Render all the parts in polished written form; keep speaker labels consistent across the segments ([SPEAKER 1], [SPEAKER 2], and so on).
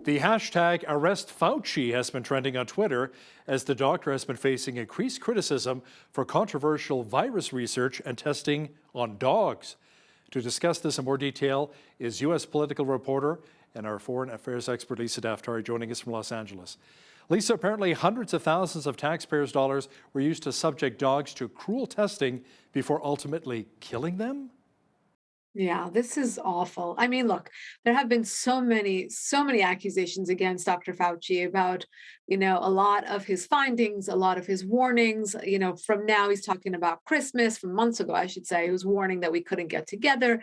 [SPEAKER 1] The hashtag #ArrestFauci has been trending on Twitter as the doctor has been facing increased criticism for controversial virus research and testing on dogs. To discuss this in more detail is U.S. political reporter and our foreign affairs expert Lisa Daftari joining us from Los Angeles. Lisa, apparently hundreds of thousands of taxpayers' dollars were used to subject dogs to cruel testing before ultimately killing them?
[SPEAKER 2] Yeah, this is awful. I mean, look, there have been so many accusations against Dr. Fauci about, a lot of his findings, a lot of his warnings. From now he's talking about Christmas, from months ago, I should say, he was warning that we couldn't get together,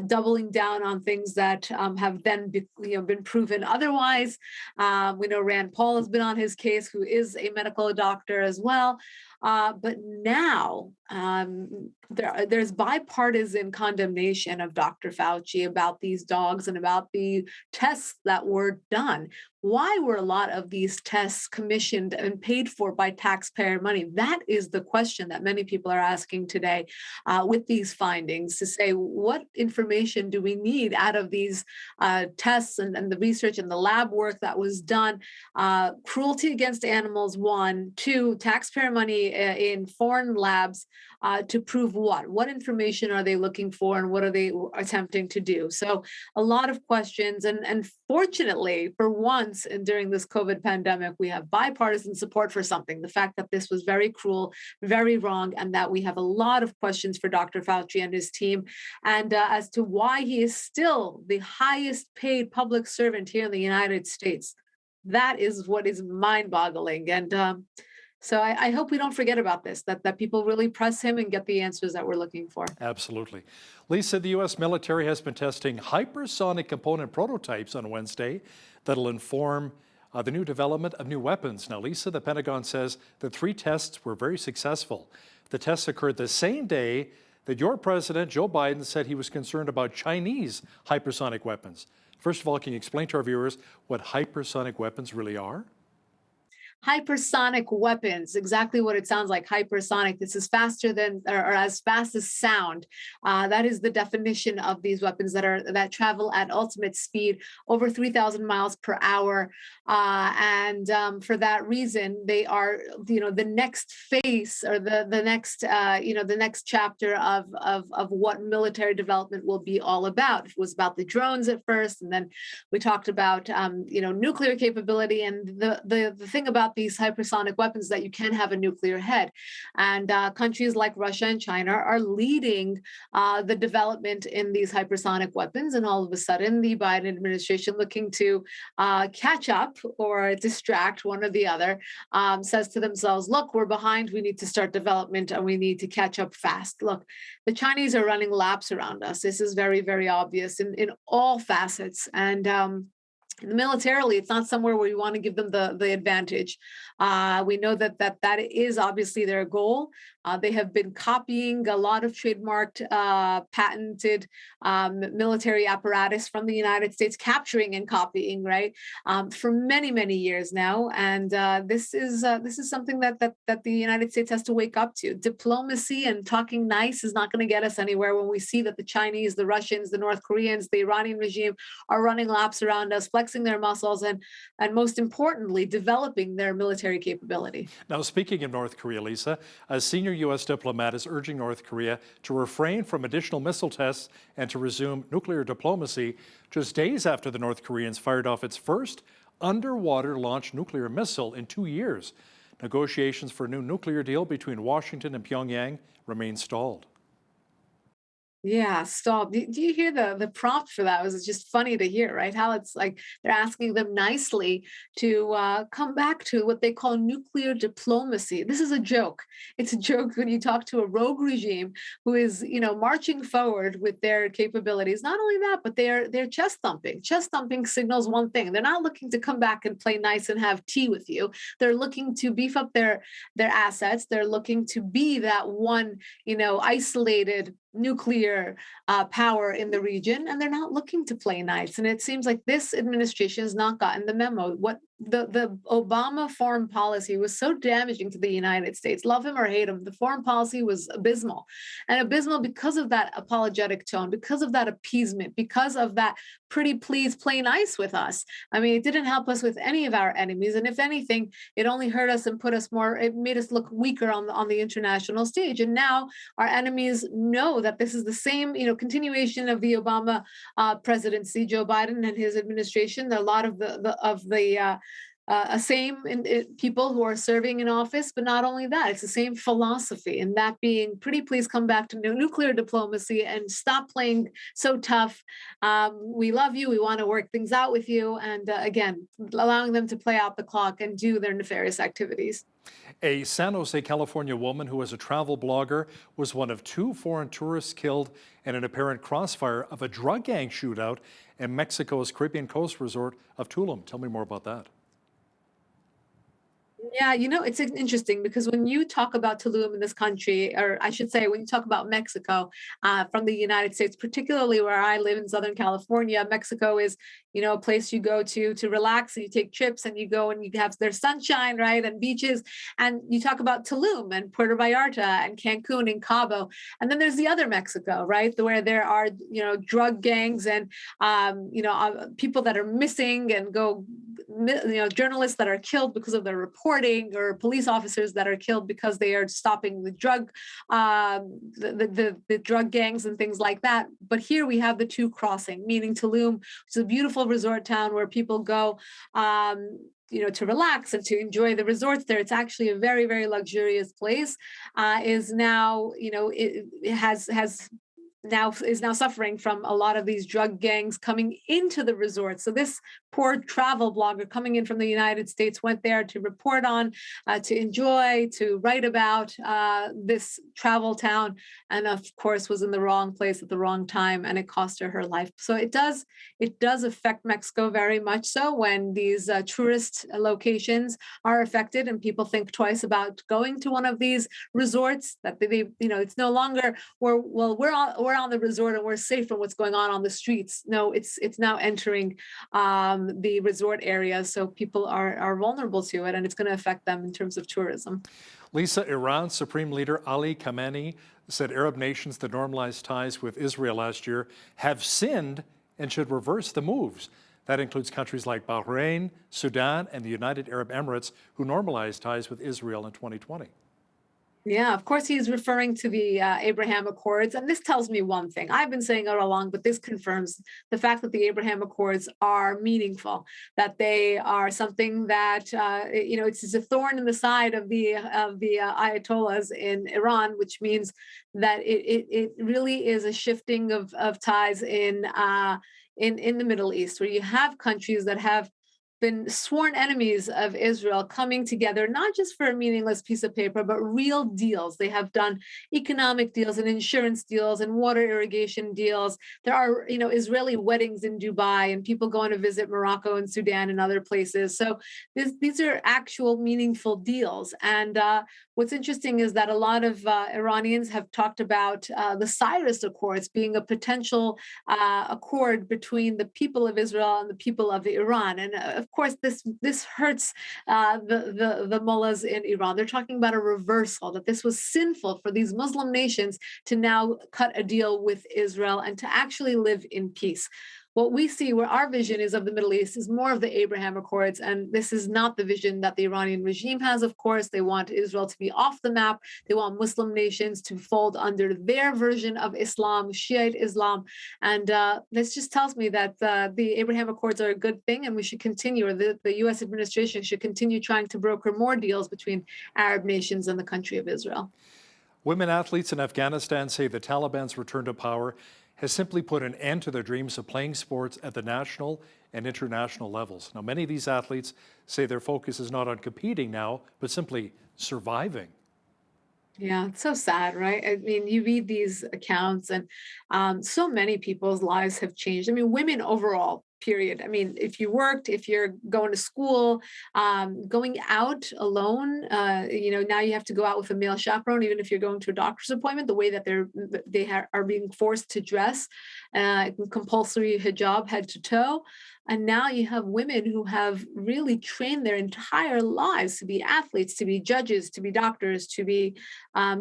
[SPEAKER 2] doubling down on things that have then been proven otherwise. We know Rand Paul has been on his case, who is a medical doctor as well. But now there's bipartisan condemnation of Dr. Fauci about these dogs and about the tests that were done. Why were a lot of these tests commissioned and paid for by taxpayer money? That is the question that many people are asking today with these findings, to say, what information do we need out of these tests and the research and the lab work that was done? Cruelty against animals, one. Two, taxpayer money in foreign labs to prove what? What information are they looking for, and what are they attempting to do? So a lot of questions. And fortunately, for once, and during this COVID pandemic, we have bipartisan support for something. The fact that this was very cruel, very wrong, and that we have a lot of questions for Dr. Fauci and his team, and as to why he is still the highest paid public servant here in the United States. That is what is mind boggling. And so I hope we don't forget about this, that people really press him and get the answers that we're looking for.
[SPEAKER 1] Absolutely. Lisa, the U.S. military has been testing hypersonic component prototypes on Wednesday that'll inform the new development of new weapons. Now, Lisa, the Pentagon says the 3 tests were very successful. The tests occurred the same day that your president, Joe Biden, said he was concerned about Chinese hypersonic weapons. First of all, can you explain to our viewers what hypersonic weapons really are?
[SPEAKER 2] Hypersonic weapons, exactly what it sounds like. Hypersonic. This is faster than, or as fast as sound. That is the definition of these weapons that travel at ultimate speed, over 3,000 miles per hour. And for that reason, they are, the next phase, or the next chapter of what military development will be all about. It was about the drones at first, and then we talked about nuclear capability. And the thing about these hypersonic weapons that you can have a nuclear head. And countries like Russia and China are leading the development in these hypersonic weapons. And all of a sudden, the Biden administration, looking to catch up or distract, one or the other, says to themselves, look, we're behind. We need to start development, and we need to catch up fast. Look, the Chinese are running laps around us. This is very, very obvious in all facets. And militarily, it's not somewhere where we want to give them the advantage. We know that is obviously their goal. They have been copying a lot of trademarked, patented military apparatus from the United States, capturing and copying, right, for many, many years now. And this is something that the United States has to wake up to. Diplomacy and talking nice is not going to get us anywhere when we see that the Chinese, the Russians, the North Koreans, the Iranian regime are running laps around us, flexing their muscles, and most importantly, developing their military capability.
[SPEAKER 1] Now, speaking of North Korea, Lisa, a senior U.S. diplomat is urging North Korea to refrain from additional missile tests and to resume nuclear diplomacy just days after the North Koreans fired off its first underwater launched nuclear missile in 2 years. Negotiations for a new nuclear deal between Washington and Pyongyang remain stalled.
[SPEAKER 2] Yeah, stop. Do you hear the prompt for that? It was just funny to hear, right? How it's like they're asking them nicely to come back to what they call nuclear diplomacy. This is a joke. It's a joke when you talk to a rogue regime who is, marching forward with their capabilities. Not only that, but they're chest thumping. Chest thumping signals one thing. They're not looking to come back and play nice and have tea with you. They're looking to beef up their assets. They're looking to be that one, isolated nuclear power in the region, and they're not looking to play nice. And it seems like this administration has not gotten the memo. What the Obama foreign policy was so damaging to the United States. Love him or hate him, the foreign policy was abysmal, and abysmal because of that apologetic tone, because of that appeasement, because of that pretty please play nice with us. I mean, it didn't help us with any of our enemies, and if anything, it only hurt us and put us more. It made us look weaker on the international stage. And now our enemies know that this is the same, continuation of the Obama presidency, Joe Biden and his administration. A lot of the same people who are serving in office, but not only that, it's the same philosophy, and that being pretty please come back to nuclear diplomacy and stop playing so tough. We love you, we want to work things out with you, and again, allowing them to play out the clock and do their nefarious activities.
[SPEAKER 1] A San Jose, California woman who was a travel blogger was one of 2 foreign tourists killed in an apparent crossfire of a drug gang shootout in Mexico's Caribbean coast resort of Tulum. Tell me more about that.
[SPEAKER 2] Yeah, it's interesting because when you talk about Tulum in this country, or I should say, when you talk about Mexico from the United States, particularly where I live in Southern California, Mexico is, a place you go to relax, and you take trips, and you go and you have their sunshine, right, and beaches. And you talk about Tulum and Puerto Vallarta and Cancun and Cabo, and then there's the other Mexico, right, where there are drug gangs and people that are missing and journalists that are killed because of their reporting, or police officers that are killed because they are stopping the drug gangs and things like that. But here we have the 2 crossing, meaning Tulum, which is a beautiful resort town where people go to relax and to enjoy the resorts there. It's actually a very, very luxurious place. Is now, it has is now suffering from a lot of these drug gangs coming into the resort. So this poor travel blogger coming in from the United States went there to report on, to enjoy, to write about this travel town, and of course was in the wrong place at the wrong time, and it cost her life. So it does affect Mexico very much so when these tourist locations are affected, and people think twice about going to one of these resorts. That it's no longer we're on the resort and we're safe from what's going on the streets. No, it's now entering the resort areas, so people are vulnerable to it, and it's going to affect them in terms of tourism.
[SPEAKER 1] Lisa, Iran's Supreme Leader Ali Khamenei said Arab nations that normalized ties with Israel last year have sinned and should reverse the moves. That includes countries like Bahrain, Sudan, and the United Arab Emirates, who normalized ties with Israel in 2020.
[SPEAKER 2] Yeah, of course, he's referring to the Abraham Accords. And this tells me one thing. I've been saying it all along, but this confirms the fact that the Abraham Accords are meaningful, that they are something that, it's a thorn in the side of the Ayatollahs in Iran, which means that it really is a shifting of ties in the Middle East, where you have countries that have been sworn enemies of Israel coming together, not just for a meaningless piece of paper, but real deals. They have done economic deals and insurance deals and water irrigation deals. There are, Israeli weddings in Dubai and people going to visit Morocco and Sudan and other places. So these are actual meaningful deals. And what's interesting is that a lot of Iranians have talked about the Cyrus Accords being a potential accord between the people of Israel and the people of Iran. And of course, this hurts the mullahs in Iran. They're talking about a reversal, that this was sinful for these Muslim nations to now cut a deal with Israel and to actually live in peace. What we see, where our vision is of the Middle East, is more of the Abraham Accords. And this is not the vision that the Iranian regime has, of course. They want Israel to be off the map. They want Muslim nations to fold under their version of Islam, Shiite Islam. And this just tells me that the Abraham Accords are a good thing, and we should continue, or the U.S. administration should continue trying to broker more deals between Arab nations and the country of Israel.
[SPEAKER 1] Women athletes in Afghanistan say the Taliban's return to power has simply put an end to their dreams of playing sports at the national and international levels. Now, many of these athletes say their focus is not on competing now, but simply surviving.
[SPEAKER 2] Yeah, it's so sad, right? I mean, you read these accounts, and so many people's lives have changed. I mean, women overall, period. I mean, if you worked, if you're going to school, going out alone, now you have to go out with a male chaperone, even if you're going to a doctor's appointment, the way that are being forced to dress, compulsory hijab head to toe. And now you have women who have really trained their entire lives to be athletes, to be judges, to be doctors, to be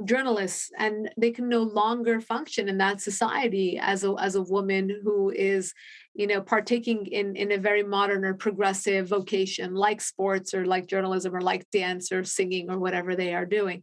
[SPEAKER 2] journalists, and they can no longer function in that society as a woman who is, partaking in a very modern or progressive vocation like sports or like journalism or like dance or singing or whatever they are doing.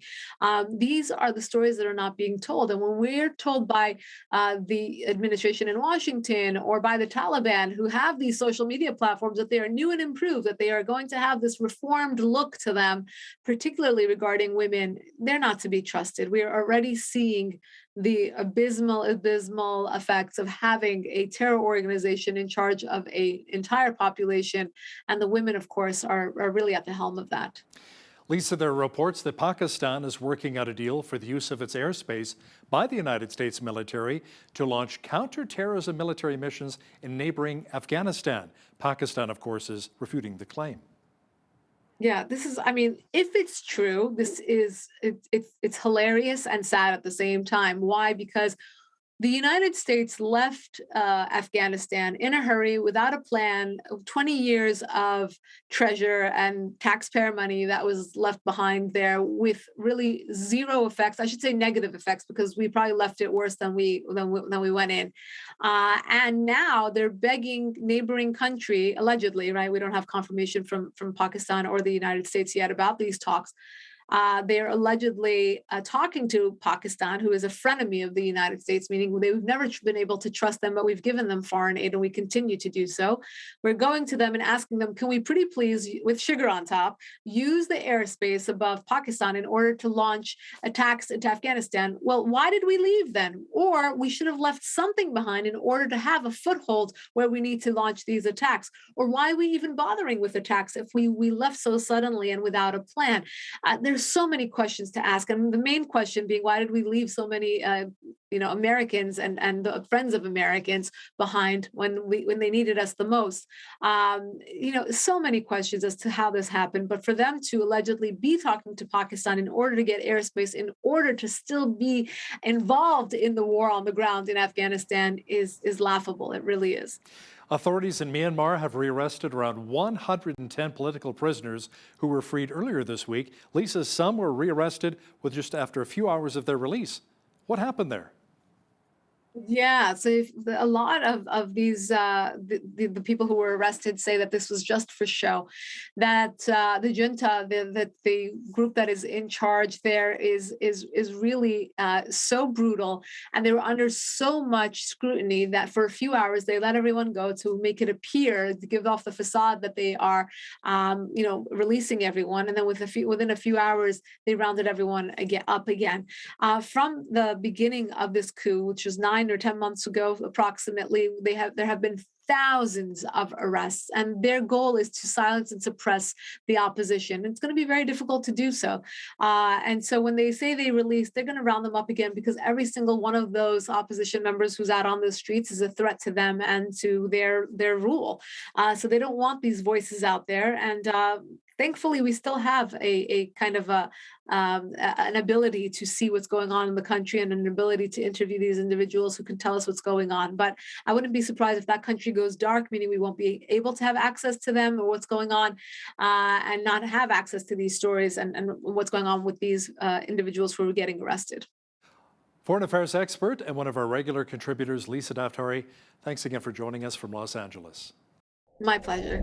[SPEAKER 2] These are the stories that are not being told. And when we're told by the administration in Washington or by the Taliban, who have these social media platforms, that they are new and improved, that they are going to have this reformed look to them, particularly regarding women, they're not to be trusted. We are already seeing the abysmal effects of having a terror organization in charge of an entire population. And the women, of course, are really at the helm of that.
[SPEAKER 1] Lisa, there are reports that Pakistan is working out a deal for the use of its airspace by the United States military to launch counterterrorism military missions in neighboring Afghanistan. Pakistan, of course, is refuting the claim.
[SPEAKER 2] Yeah, if it's true, it's hilarious and sad at the same time. Why? Because the United States left Afghanistan in a hurry without a plan, 20 years of treasure and taxpayer money that was left behind there with really zero effects. I should say negative effects, because we probably left it worse than we went in. And now they're begging neighboring country, allegedly, right? We don't have confirmation from Pakistan or the United States yet about these talks. They're allegedly talking to Pakistan, who is a frenemy of the United States, meaning we've never been able to trust them, but we've given them foreign aid and we continue to do so. We're going to them and asking them, can we pretty please, with sugar on top, use the airspace above Pakistan in order to launch attacks into Afghanistan? Well, why did we leave then? Or we should have left something behind in order to have a foothold where we need to launch these attacks. Or why are we even bothering with attacks if we left so suddenly and without a plan? There's so many questions to ask, and the main question being, why did we leave so many Americans and the friends of Americans behind when they needed us the most? So many questions as to how this happened. But for them to allegedly be talking to Pakistan in order to get airspace, in order to still be involved in the war on the ground in Afghanistan is laughable. It really is.
[SPEAKER 1] Authorities in Myanmar have rearrested around 110 political prisoners who were freed earlier this week. Lisa, some were rearrested with just after a few hours of their release. What happened there?
[SPEAKER 2] Yeah, so a lot of these the people who were arrested say that this was just for show, that the junta, the group that is in charge there is really so brutal, and they were under so much scrutiny that for a few hours they let everyone go to make it appear, to give off the facade that they are releasing everyone, and then within a few hours they rounded everyone up again. From the beginning of this coup, which was 9 or 10 months ago, approximately, there have been thousands of arrests, and their goal is to silence and suppress the opposition. It's going to be very difficult to do so. And so when they say they release, they're going to round them up again, because every single one of those opposition members who's out on the streets is a threat to them and to their rule. So they don't want these voices out there. And thankfully, we still have a kind of an ability to see what's going on in the country, and an ability to interview these individuals who can tell us what's going on. But I wouldn't be surprised if that country goes dark, meaning we won't be able to have access to them or what's going on, and not have access to these stories and what's going on with these individuals who are getting arrested.
[SPEAKER 1] Foreign affairs expert and one of our regular contributors, Lisa Daftari, thanks again for joining us from Los Angeles.
[SPEAKER 2] My pleasure.